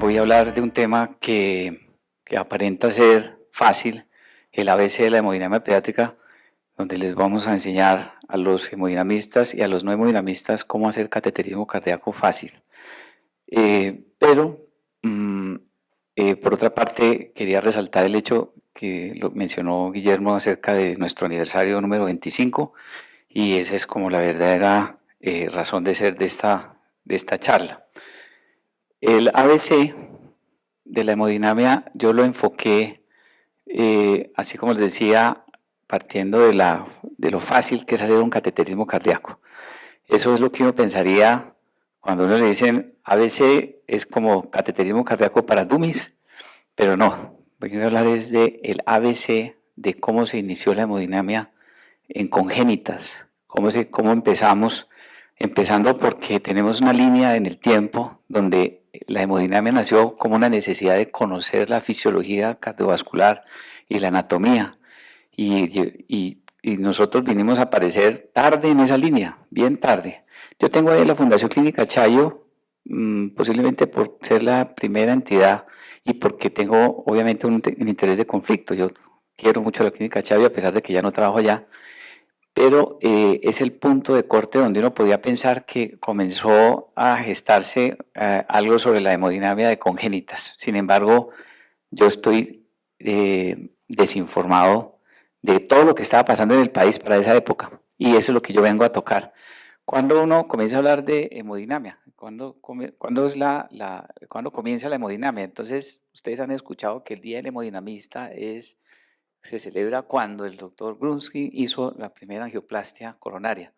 voy a hablar de un tema que aparenta ser fácil, el ABC de la hemodinamia pediátrica, donde les vamos a enseñar a los hemodinamistas y a los no hemodinamistas cómo hacer cateterismo cardíaco fácil. Pero, por otra parte, quería resaltar el hecho que lo mencionó Guillermo acerca de nuestro aniversario número 25, y esa es como la verdadera razón de ser de esta charla. El ABC de la hemodinamia yo lo enfoqué, así como les decía, partiendo de lo fácil que es hacer un cateterismo cardíaco. Eso es lo que uno pensaría cuando uno le dicen ABC, es como cateterismo cardíaco para dummies, pero no. Voy a hablar es de el ABC de cómo se inició la hemodinamia en congénitas, cómo empezamos, empezando porque tenemos una línea en el tiempo donde la hemodinamia nació como una necesidad de conocer la fisiología cardiovascular y la anatomía, y nosotros vinimos a aparecer tarde en esa línea, bien tarde. Yo tengo ahí la Fundación Clínica Chayo, posiblemente por ser la primera entidad y porque tengo obviamente un interés de conflicto. Yo quiero mucho la Clínica Chayo a pesar de que ya no trabajo allá, pero es el punto de corte donde uno podía pensar que comenzó a gestarse algo sobre la hemodinamia de congénitas. Sin embargo, yo estoy desinformado de todo lo que estaba pasando en el país para esa época, y eso es lo que yo vengo a tocar. ¿Cuándo uno comienza a hablar de hemodinamia? ¿Cuándo comienza la hemodinamia? Entonces, ustedes han escuchado que el Día del Hemodinamista se celebra cuando el doctor Grunsky hizo la primera angioplastia coronaria.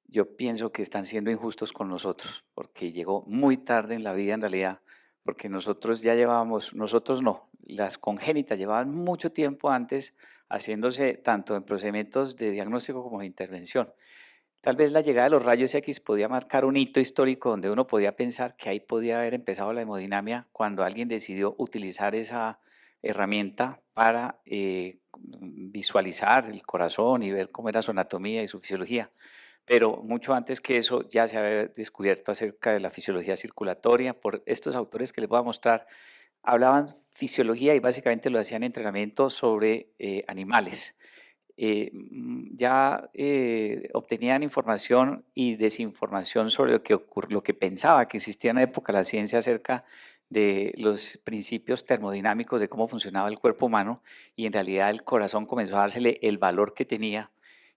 Yo pienso que están siendo injustos con nosotros, porque llegó muy tarde en la vida en realidad, porque nosotros ya llevábamos, nosotros no, las congénitas llevaban mucho tiempo antes haciéndose tanto en procedimientos de diagnóstico como de intervención. Tal vez la llegada de los rayos X podía marcar un hito histórico donde uno podía pensar que ahí podía haber empezado la hemodinamia cuando alguien decidió utilizar esa herramienta para visualizar el corazón y ver cómo era su anatomía y su fisiología. Pero mucho antes que eso ya se había descubierto acerca de la fisiología circulatoria por estos autores que les voy a mostrar. Hablaban fisiología y básicamente lo hacían entrenamiento sobre animales. Obtenían información y desinformación sobre lo que pensaba que existía en la época la ciencia acerca de los principios termodinámicos de cómo funcionaba el cuerpo humano, y en realidad el corazón comenzó a dársele el valor que tenía,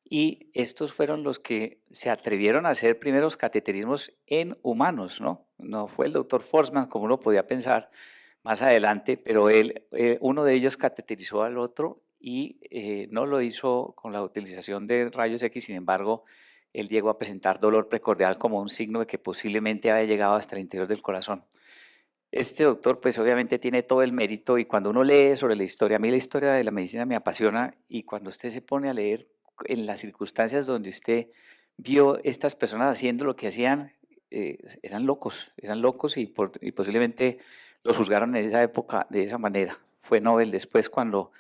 y estos fueron los que se atrevieron a hacer primeros cateterismos en humanos, ¿no? No fue el doctor Forsman como uno podía pensar más adelante, pero uno de ellos cateterizó al otro y no lo hizo con la utilización de rayos X. Sin embargo, él llegó a presentar dolor precordial como un signo de que posiblemente había llegado hasta el interior del corazón. Este doctor pues obviamente tiene todo el mérito, y cuando uno lee sobre la historia, a mí la historia de la medicina me apasiona, y cuando usted se pone a leer en las circunstancias donde usted vio estas personas haciendo lo que hacían, eran locos, y posiblemente los juzgaron en esa época de esa manera. Fue Nobel después cuando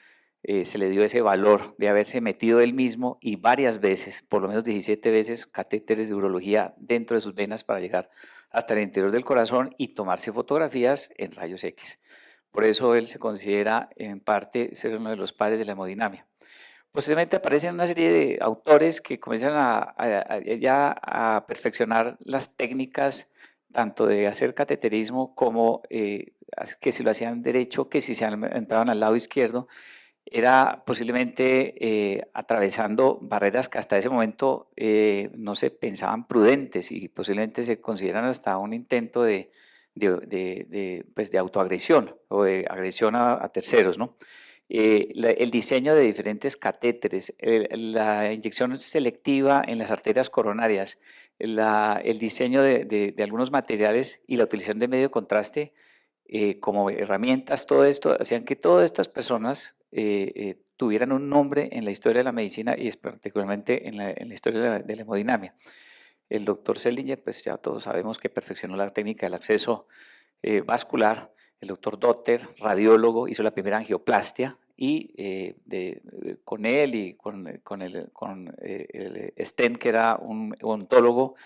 se le dio ese valor de haberse metido él mismo y varias veces, por lo menos 17 veces, catéteres de urología dentro de sus venas para llegar hasta el interior del corazón y tomarse fotografías en rayos X. Por eso él se considera en parte ser uno de los padres de la hemodinamia. Posteriormente aparecen una serie de autores que comienzan ya a perfeccionar las técnicas tanto de hacer cateterismo como que si lo hacían derecho, que si se entraban al lado izquierdo, era posiblemente atravesando barreras que hasta ese momento no se pensaban prudentes, y posiblemente se consideran hasta un intento pues de autoagresión o de agresión a terceros, ¿no? El diseño de diferentes catéteres, la inyección selectiva en las arterias coronarias, el diseño de algunos materiales y la utilización de medio contraste como herramientas, todo esto hacían que todas estas personas tuvieran un nombre en la historia de la medicina, y particularmente en la historia de la hemodinamia. El doctor Selinger, pues ya todos sabemos que perfeccionó la técnica del acceso vascular. El doctor Dotter, radiólogo, hizo la primera angioplastia, y con él y con el Sten, que era un ontólogo,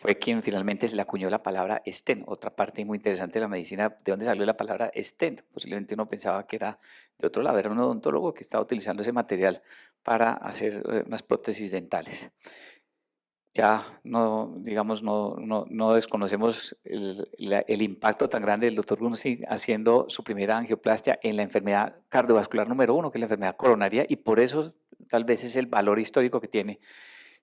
fue quien finalmente se le acuñó la palabra stent, otra parte muy interesante de la medicina, ¿de dónde salió la palabra stent? Posiblemente uno pensaba que era de otro lado, era un odontólogo que estaba utilizando ese material para hacer unas prótesis dentales. Ya no, digamos, no desconocemos el impacto tan grande del doctor Gunsi haciendo su primera angioplastia en la enfermedad cardiovascular número uno, que es la enfermedad coronaria, y por eso tal vez es el valor histórico que tiene.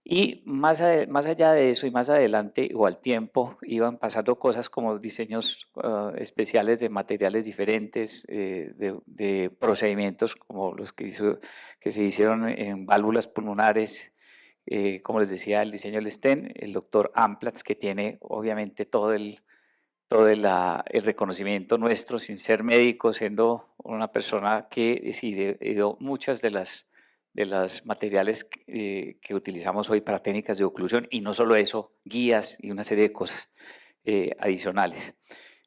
Y más allá de eso y más adelante o al tiempo iban pasando cosas como diseños especiales de materiales diferentes, de procedimientos como los que se hicieron en válvulas pulmonares, como les decía, el diseño del stent, el doctor Amplatz, que tiene obviamente el reconocimiento nuestro sin ser médico, siendo una persona que sí dio muchas de las materiales que utilizamos hoy para técnicas de oclusión y no solo eso, guías y una serie de cosas adicionales.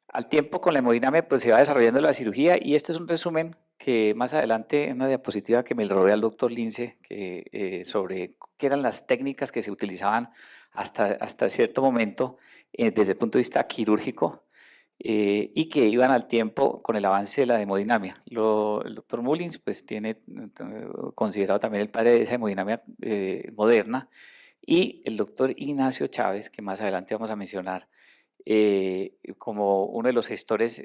Al tiempo con la hemodinamia pues se va desarrollando la cirugía y este es un resumen que más adelante en una diapositiva que me robé al doctor Lince sobre qué eran las técnicas que se utilizaban hasta cierto momento desde el punto de vista quirúrgico y que iban al tiempo con el avance de la hemodinamia. El doctor Mullins pues tiene considerado también el padre de esa hemodinamia moderna y el doctor Ignacio Chávez, que más adelante vamos a mencionar, como uno de los gestores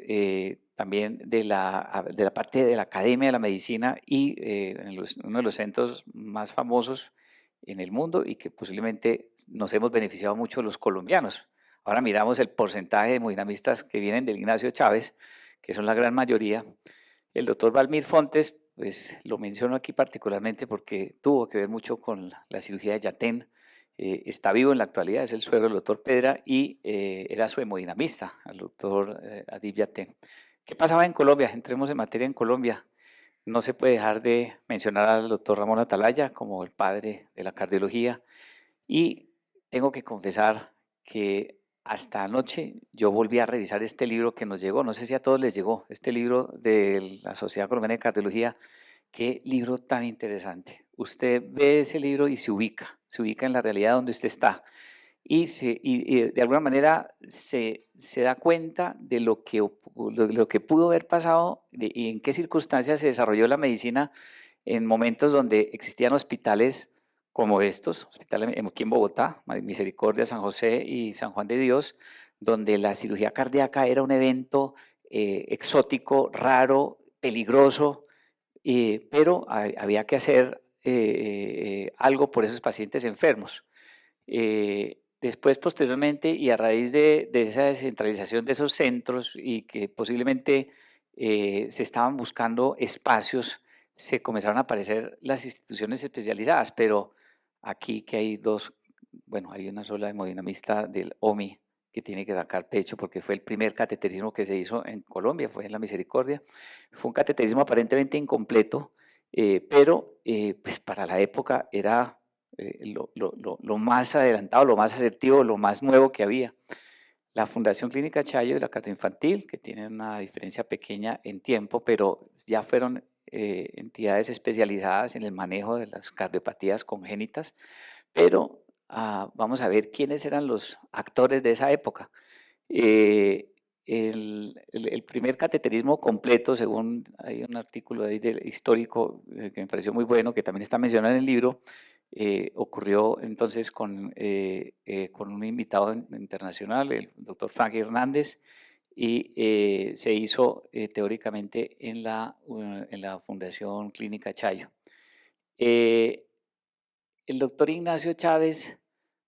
también de la parte de la Academia de la Medicina y uno de los centros más famosos en el mundo y que posiblemente nos hemos beneficiado mucho los colombianos. Ahora miramos el porcentaje de hemodinamistas que vienen del Ignacio Chávez, que son la gran mayoría. El doctor Valmir Fontes, pues lo menciono aquí particularmente porque tuvo que ver mucho con la cirugía de Yatén. Está vivo en la actualidad, es el suegro del doctor Pedra y era su hemodinamista, el doctor Adib Yatén. ¿Qué pasaba en Colombia? Entremos en materia en Colombia. No se puede dejar de mencionar al doctor Ramón Atalaya como el padre de la cardiología y tengo que confesar que hasta anoche yo volví a revisar este libro que nos llegó, no sé si a todos les llegó, este libro de la Sociedad Colombiana de Cardiología. Qué libro tan interesante. Usted ve ese libro y se ubica en la realidad donde usted está y de alguna manera se da cuenta de lo que pudo haber pasado y en qué circunstancias se desarrolló la medicina en momentos donde existían hospitales como estos, hospitales aquí en Bogotá, Misericordia, San José y San Juan de Dios, donde la cirugía cardíaca era un evento exótico, raro, peligroso, pero había que hacer algo por esos pacientes enfermos. Después, posteriormente, y a raíz de esa descentralización de esos centros y que posiblemente se estaban buscando espacios, se comenzaron a aparecer las instituciones especializadas, pero aquí que hay dos, bueno, hay una sola hemodinamista del OMI que tiene que sacar pecho porque fue el primer cateterismo que se hizo en Colombia, fue en la Misericordia. Fue un cateterismo aparentemente incompleto, pero pues para la época era lo más adelantado, lo más asertivo, lo más nuevo que había. La Fundación Clínica Chayo y la Cardioinfantil, que tienen una diferencia pequeña en tiempo, pero ya fueron entidades especializadas en el manejo de las cardiopatías congénitas, pero vamos a ver quiénes eran los actores de esa época. Eh, el primer cateterismo completo, según hay un artículo ahí histórico que me pareció muy bueno, que también está mencionado en el libro, ocurrió entonces con un invitado internacional, el doctor Frank Hernández, y se hizo teóricamente en la Fundación Clínica Chayo. Eh, el doctor Ignacio Chávez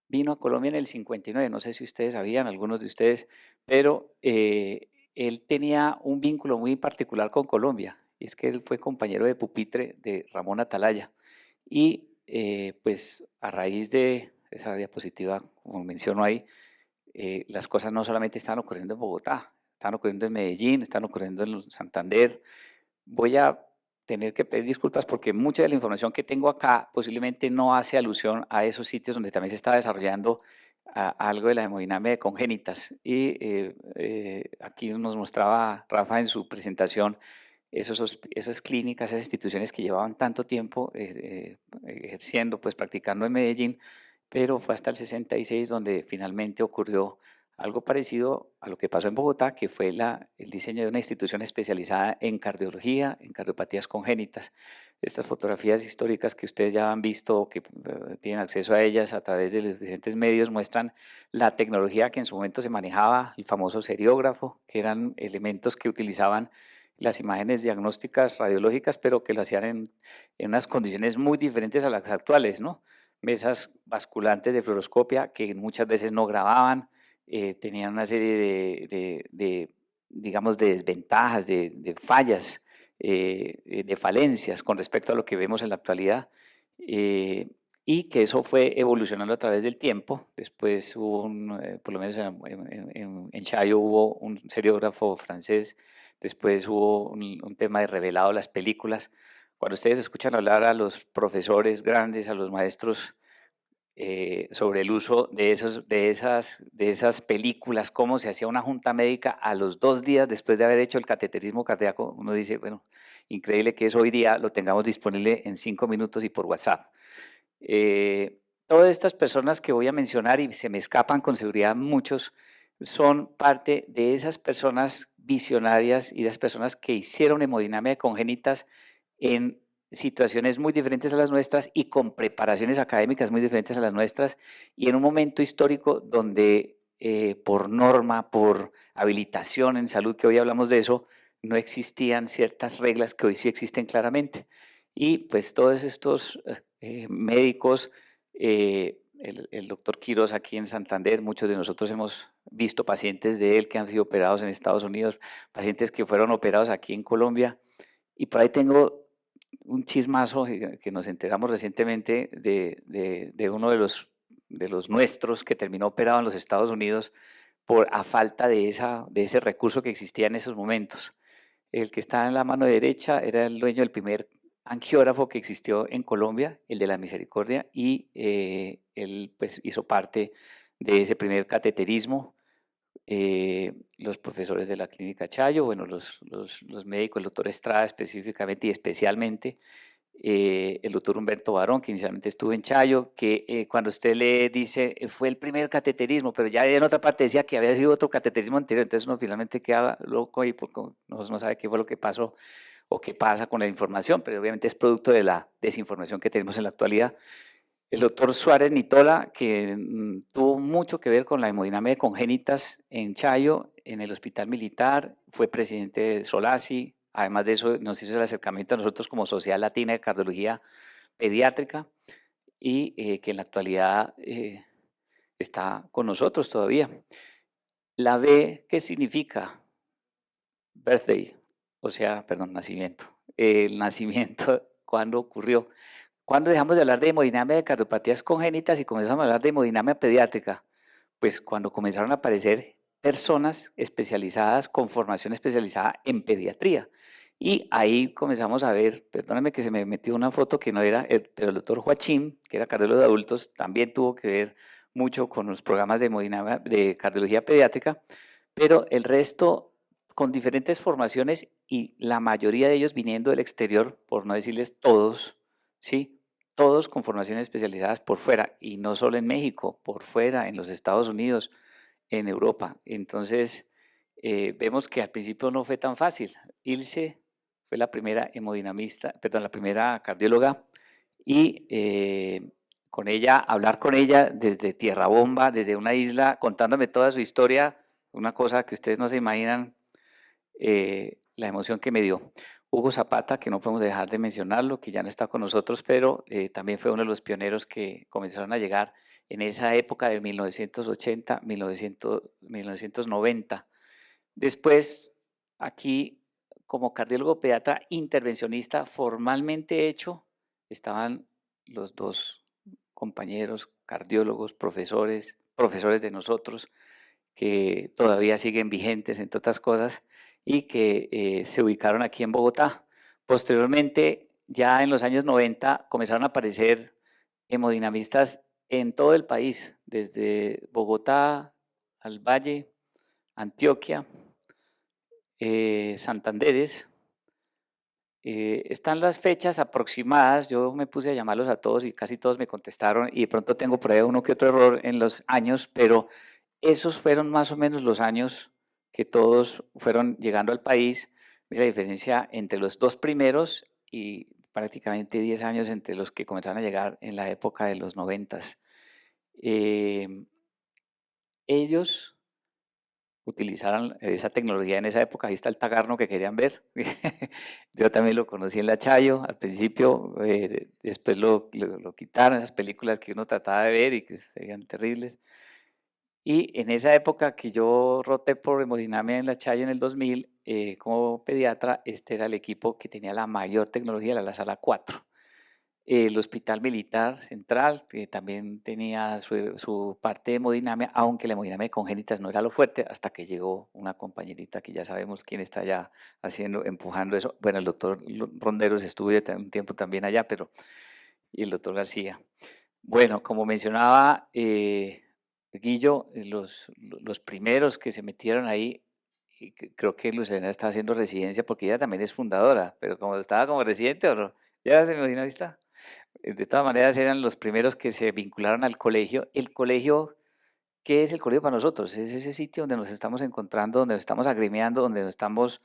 vino a Colombia en el 59, no sé si ustedes sabían, algunos de ustedes, pero él tenía un vínculo muy particular con Colombia, y es que él fue compañero de pupitre de Ramón Atalaya. Y pues a raíz de esa diapositiva, como menciono ahí, las cosas no solamente están ocurriendo en Bogotá, están ocurriendo en Medellín, están ocurriendo en Santander. Voy a tener que pedir disculpas porque mucha de la información que tengo acá posiblemente no hace alusión a esos sitios donde también se está desarrollando algo de la hemodinamia de congénitas. Y aquí nos mostraba Rafa en su presentación esas clínicas, esas instituciones que llevaban tanto tiempo ejerciendo, pues practicando en Medellín, pero fue hasta el 66 donde finalmente ocurrió algo parecido a lo que pasó en Bogotá, que fue el diseño de una institución especializada en cardiología, en cardiopatías congénitas. Estas fotografías históricas que ustedes ya han visto, que tienen acceso a ellas a través de los diferentes medios, muestran la tecnología que en su momento se manejaba, el famoso seriógrafo, que eran elementos que utilizaban las imágenes diagnósticas radiológicas, pero que lo hacían en unas condiciones muy diferentes a las actuales, ¿no? Mesas basculantes de fluoroscopia que muchas veces no grababan, tenían una serie digamos, de desventajas, de fallas, de falencias con respecto a lo que vemos en la actualidad, eh, y que eso fue evolucionando a través del tiempo. Después hubo por lo menos en Chayo hubo un seriógrafo francés, después hubo un tema de revelado de las películas. Cuando ustedes escuchan hablar a los profesores grandes, a los maestros, sobre el uso de esas películas, cómo se hacía una junta médica a los 2 días después de haber hecho el cateterismo cardíaco, uno dice, bueno, increíble que eso hoy día lo tengamos disponible en 5 minutos y por WhatsApp. Todas estas personas que voy a mencionar, y se me escapan con seguridad muchos, son parte de esas personas visionarias y de esas personas que hicieron hemodinamia de congénitas en situaciones muy diferentes a las nuestras y con preparaciones académicas muy diferentes a las nuestras, y en un momento histórico donde por norma, por habilitación en salud, que hoy hablamos de eso, no existían ciertas reglas que hoy sí existen claramente. Y pues todos estos médicos, el doctor Quiroz aquí en Santander, muchos de nosotros hemos visto pacientes de él que han sido operados en Estados Unidos, pacientes que fueron operados aquí en Colombia, y por ahí tengo un chismazo que nos enteramos recientemente de uno de los nuestros que terminó operado en los Estados Unidos a falta de ese recurso que existía en esos momentos. El que está en la mano derecha era el dueño del primer angiógrafo que existió en Colombia, el de la Misericordia, y él pues hizo parte de ese primer cateterismo. Los profesores de la clínica Chayo, bueno, los médicos, el doctor Estrada específicamente y especialmente, el doctor Humberto Barón, que inicialmente estuvo en Chayo, que cuando usted le dice, fue el primer cateterismo, pero ya en otra parte decía que había sido otro cateterismo anterior, entonces uno finalmente queda loco y no sabe qué fue lo que pasó o qué pasa con la información, pero obviamente es producto de la desinformación que tenemos en la actualidad. El doctor Suárez Nitola, que tuvo mucho que ver con la hemodinamia de congénitas en Chayo, en el Hospital Militar, fue presidente de Solasi, además de eso nos hizo el acercamiento a nosotros como Sociedad Latina de Cardiología Pediátrica, y que en la actualidad está con nosotros todavía. La B, ¿qué significa? Birthday, o sea, perdón, nacimiento. El nacimiento, ¿cuándo ocurrió? ¿Cuándo dejamos de hablar de hemodinamia de cardiopatías congénitas y comenzamos a hablar de hemodinamia pediátrica? Pues cuando comenzaron a aparecer personas especializadas con formación especializada en pediatría. Y ahí comenzamos a ver, perdóname que se me metió una foto que no era, pero el doctor Joachim, que era cardiólogo de adultos, también tuvo que ver mucho con los programas de hemodinamia, de cardiología pediátrica, pero el resto con diferentes formaciones y la mayoría de ellos viniendo del exterior, por no decirles todos, ¿sí? Todos con formaciones especializadas por fuera, y no solo en México, por fuera, en los Estados Unidos, en Europa. Entonces, vemos que al principio no fue tan fácil. Ilse fue la primera hemodinamista, perdón, la primera cardióloga, y hablar con ella desde Tierra Bomba, desde una isla, contándome toda su historia, una cosa que ustedes no se imaginan, la emoción que me dio. Hugo Zapata, que no podemos dejar de mencionarlo, que ya no está con nosotros, pero también fue uno de los pioneros que comenzaron a llegar en esa época de 1980, 1990. Después, aquí, como cardiólogo pediatra intervencionista formalmente hecho, estaban los dos compañeros cardiólogos, profesores de nosotros, que todavía siguen vigentes, entre otras cosas, y que se ubicaron aquí en Bogotá. Posteriormente, ya en los años 90, comenzaron a aparecer hemodinamistas en todo el país, desde Bogotá al Valle, Antioquia, Santanderes, Están las fechas aproximadas, yo me puse a llamarlos a todos y casi todos me contestaron y de pronto tengo por ahí uno que otro error en los años, pero esos fueron más o menos los años que todos fueron llegando al país. Mira la diferencia entre los dos primeros y prácticamente 10 años entre los que comenzaron a llegar en la época de los noventas. Ellos utilizaron esa tecnología en esa época. Ahí está el Tagarno que querían ver. Yo también lo conocí en La Chayo al principio, después lo quitaron, esas películas que uno trataba de ver y que se veían terribles. Y en esa época que yo roté por hemodinamia en La Chayo en el 2000, como pediatra, este era el equipo que tenía la mayor tecnología, la sala 4. El Hospital Militar Central, que también tenía su parte de hemodinamia, aunque la hemodinamia de congénitas no era lo fuerte, hasta que llegó una compañerita que ya sabemos quién está allá haciendo, empujando eso. Bueno, el doctor Ronderos estuvo un tiempo también allá, pero y el doctor García. Bueno, como mencionaba Guillo, los primeros que se metieron ahí, y creo que Lucelena está haciendo residencia porque ella también es fundadora, pero como estaba como residente, ¿o no? Ya se me imagina, ahí está. De todas maneras, eran los primeros que se vincularon al colegio. El colegio, ¿qué es el colegio para nosotros? Es ese sitio donde nos estamos encontrando, donde nos estamos agremiando, donde nos estamos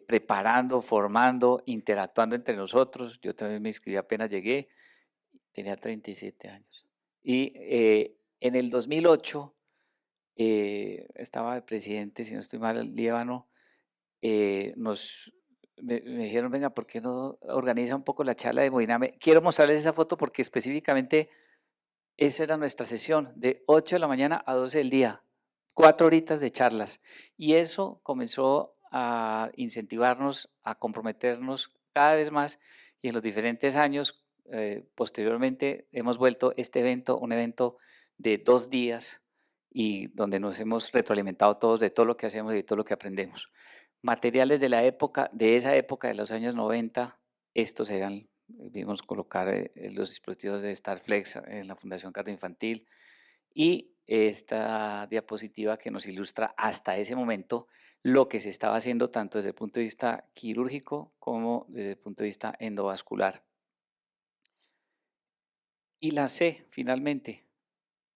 preparando, formando, interactuando entre nosotros. Yo también me inscribí apenas llegué, tenía 37 años. Y en el 2008 estaba de presidente, si no estoy mal, el Líbano, me dijeron, venga, ¿por qué no organiza un poco la charla de hemodinamia? Quiero mostrarles esa foto porque específicamente esa era nuestra sesión, de 8 de la mañana a 12 del día, 4 horitas de charlas. Y eso comenzó a incentivarnos, a comprometernos cada vez más y en los diferentes años, posteriormente, hemos vuelto este evento un evento de 2 días y donde nos hemos retroalimentado todos de todo lo que hacemos y de todo lo que aprendemos. Materiales de la época, de esa época de los años 90, estos eran vimos colocar los dispositivos de StarFlex en la Fundación Cardioinfantil y esta diapositiva que nos ilustra hasta ese momento lo que se estaba haciendo tanto desde el punto de vista quirúrgico como desde el punto de vista endovascular. Y la C, finalmente,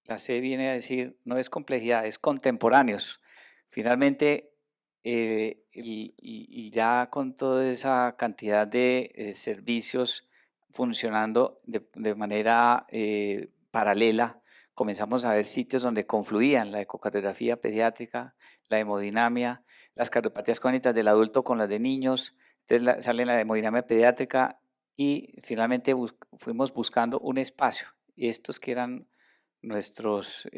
la C viene a decir, no es complejidad, es contemporáneos. Finalmente, y ya con toda esa cantidad de servicios funcionando de manera paralela, comenzamos a ver sitios donde confluían la ecocardiografía pediátrica, la hemodinamia, las cardiopatías congénitas del adulto con las de niños, entonces sale la hemodinamia pediátrica y finalmente fuimos buscando un espacio. Y estos que eran nuestros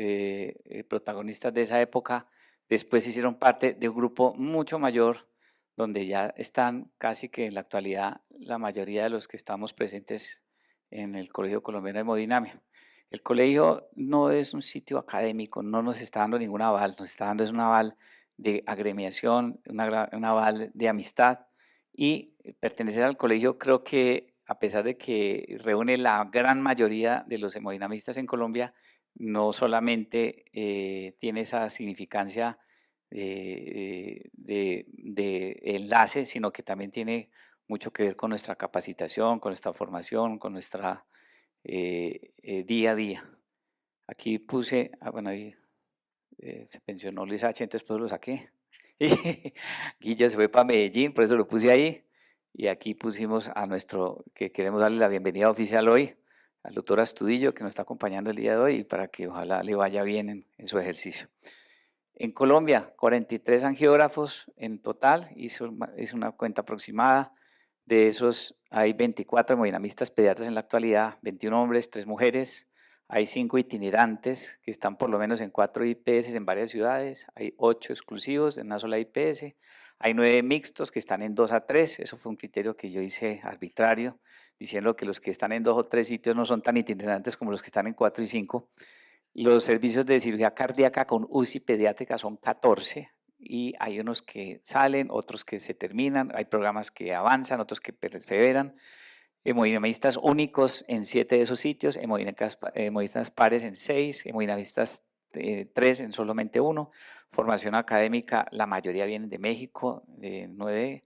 protagonistas de esa época, después hicieron parte de un grupo mucho mayor, donde ya están casi que en la actualidad la mayoría de los que estamos presentes en el Colegio Colombiano de Hemodinamia. El colegio no es un sitio académico, no nos está dando ningún aval, nos está dando es un aval de agremiación, un aval de amistad y pertenecer al colegio creo que a pesar de que reúne la gran mayoría de los hemodinamistas en Colombia, no solamente tiene esa significancia de enlace, sino que también tiene mucho que ver con nuestra capacitación, con nuestra formación, con nuestra día a día. Aquí puse, bueno, ahí se pensionó Luis H., entonces pues lo saqué. Y Guilla se fue para Medellín, por eso lo puse ahí. Y aquí pusimos a nuestro, que queremos darle la bienvenida oficial hoy, al doctor Astudillo, que nos está acompañando el día de hoy, y para que ojalá le vaya bien en su ejercicio. En Colombia, 43 angiógrafos en total, hizo una cuenta aproximada. De esos hay 24 hemodinamistas pediatras en la actualidad, 21 hombres, 3 mujeres. Hay 5 itinerantes que están por lo menos en 4 IPS en varias ciudades. Hay 8 exclusivos en una sola IPS. Hay 9 mixtos que están en 2 a 3. Eso fue un criterio que yo hice arbitrario, diciendo que los que están en 2 o 3 sitios no son tan itinerantes como los que están en 4 y 5. Los servicios de cirugía cardíaca con UCI pediátrica son 14 y hay unos que salen, otros que se terminan, hay programas que avanzan, otros que perseveran. Hemodinamistas únicos en 7 de esos sitios, hemodinamistas pares en 6, hemodinamistas 3 en solamente 1. Formación académica, la mayoría vienen de México, de 9,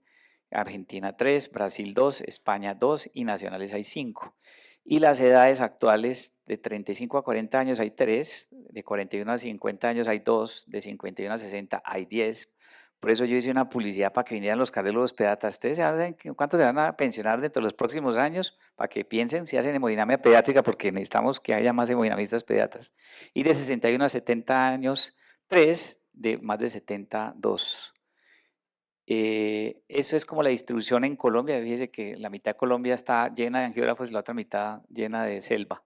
Argentina 3, Brasil 2, España 2 y nacionales hay 5. Y las edades actuales de 35 a 40 años hay 3, de 41 a 50 años hay 2, de 51 a 60 hay 10. Por eso yo hice una publicidad para que vinieran los cardiólogos pediatras. ¿Ustedes saben cuántos se van a pensionar dentro de los próximos años? Para que piensen si hacen hemodinamia pediátrica, porque necesitamos que haya más hemodinamistas pediatras. Y de 61 a 70 años, 3, de más de 70, 2. Eso es como la distribución en Colombia. Fíjese que la mitad de Colombia está llena de angiógrafos y la otra mitad llena de selva.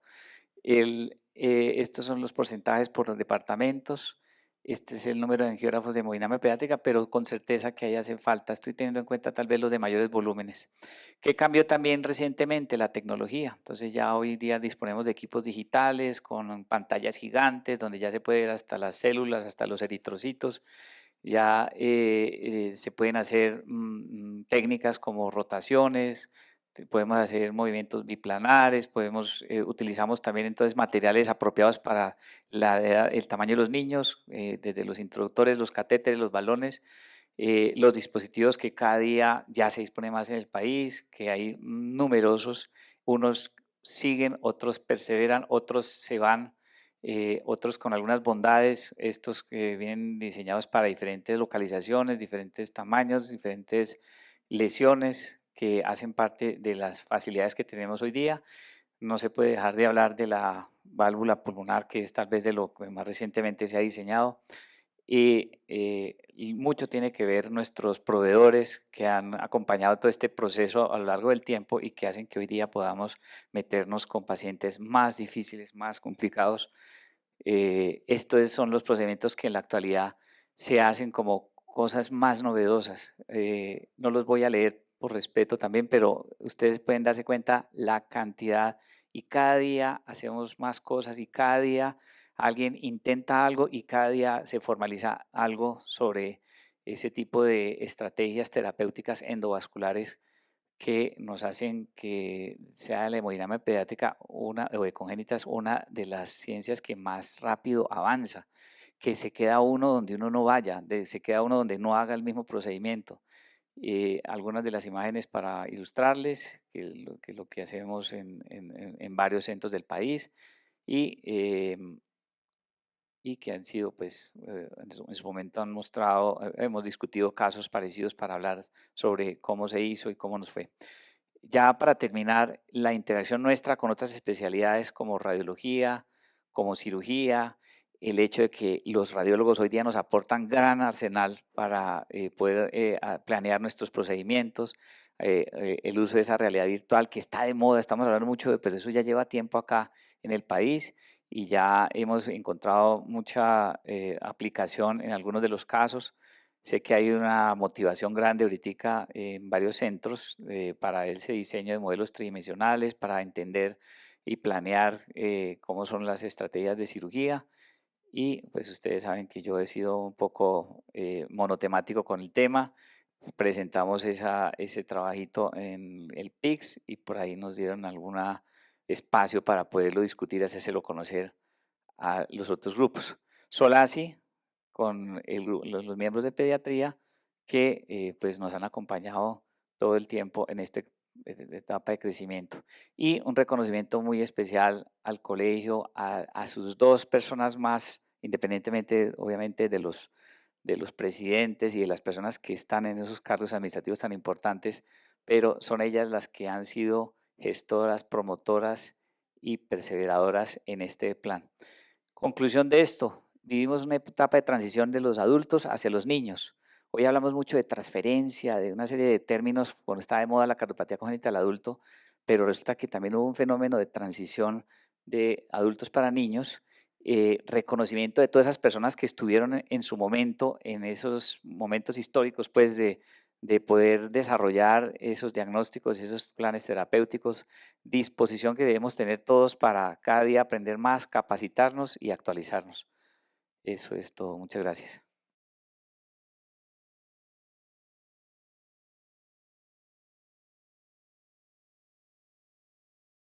Estos son los porcentajes por los departamentos. Este es el número de angiógrafos de hemodinamia pediátrica, pero con certeza que ahí hace falta. Estoy teniendo en cuenta tal vez los de mayores volúmenes. ¿Qué cambió también recientemente? La tecnología. Entonces ya hoy día disponemos de equipos digitales con pantallas gigantes donde ya se puede ver hasta las células, hasta los eritrocitos. Ya se pueden hacer técnicas como rotaciones, podemos hacer movimientos biplanares, utilizamos también entonces materiales apropiados para el tamaño de los niños, desde los introductores, los catéteres, los balones, los dispositivos que cada día ya se dispone más en el país, que hay numerosos, unos siguen, otros perseveran, otros se van, otros con algunas bondades, estos que vienen diseñados para diferentes localizaciones, diferentes tamaños, diferentes lesiones que hacen parte de las facilidades que tenemos hoy día. No se puede dejar de hablar de la válvula pulmonar, que es tal vez de lo que más recientemente se ha diseñado. Y mucho tiene que ver nuestros proveedores que han acompañado todo este proceso a lo largo del tiempo y que hacen que hoy día podamos meternos con pacientes más difíciles, más complicados. Estos son los procedimientos que en la actualidad se hacen como cosas más novedosas. No los voy a leer por respeto también, pero ustedes pueden darse cuenta la cantidad y cada día hacemos más cosas y cada día alguien intenta algo y cada día se formaliza algo sobre ese tipo de estrategias terapéuticas endovasculares que nos hacen que sea la hemodinamia pediátrica o de congénitas una de las ciencias que más rápido avanza, que se queda uno donde uno no vaya, se queda uno donde no haga el mismo procedimiento. Algunas de las imágenes para ilustrarles, que lo que hacemos en varios centros del país y, y que han sido, pues, en su momento han mostrado, hemos discutido casos parecidos para hablar sobre cómo se hizo y cómo nos fue. Ya para terminar, la interacción nuestra con otras especialidades como radiología, como cirugía, el hecho de que los radiólogos hoy día nos aportan gran arsenal para poder planear nuestros procedimientos, el uso de esa realidad virtual que está de moda, estamos hablando mucho de, pero eso ya lleva tiempo acá en el país y ya hemos encontrado mucha aplicación en algunos de los casos. Sé que hay una motivación grande ahorita en varios centros para ese diseño de modelos tridimensionales, para entender y planear cómo son las estrategias de cirugía. Y pues ustedes saben que yo he sido un poco monotemático con el tema. Presentamos ese trabajito en el PICS y por ahí nos dieron algún espacio para poderlo discutir y hacérselo conocer a los otros grupos. Solasi, con los miembros de pediatría que pues nos han acompañado todo el tiempo en esta etapa de crecimiento. Y un reconocimiento muy especial al colegio, a sus dos personas más, independientemente obviamente de los presidentes y de las personas que están en esos cargos administrativos tan importantes, pero son ellas las que han sido gestoras, promotoras y perseveradoras en este plan. Conclusión de esto, vivimos una etapa de transición de los adultos hacia los niños. Hoy hablamos mucho de transferencia, de una serie de términos, cuando está de moda la cardiopatía congénita del adulto, pero resulta que también hubo un fenómeno de transición de adultos para niños, reconocimiento de todas esas personas que estuvieron en su momento, en esos momentos históricos, pues de poder desarrollar esos diagnósticos, esos planes terapéuticos, disposición que debemos tener todos para cada día aprender más, capacitarnos y actualizarnos. Eso es todo. Muchas gracias.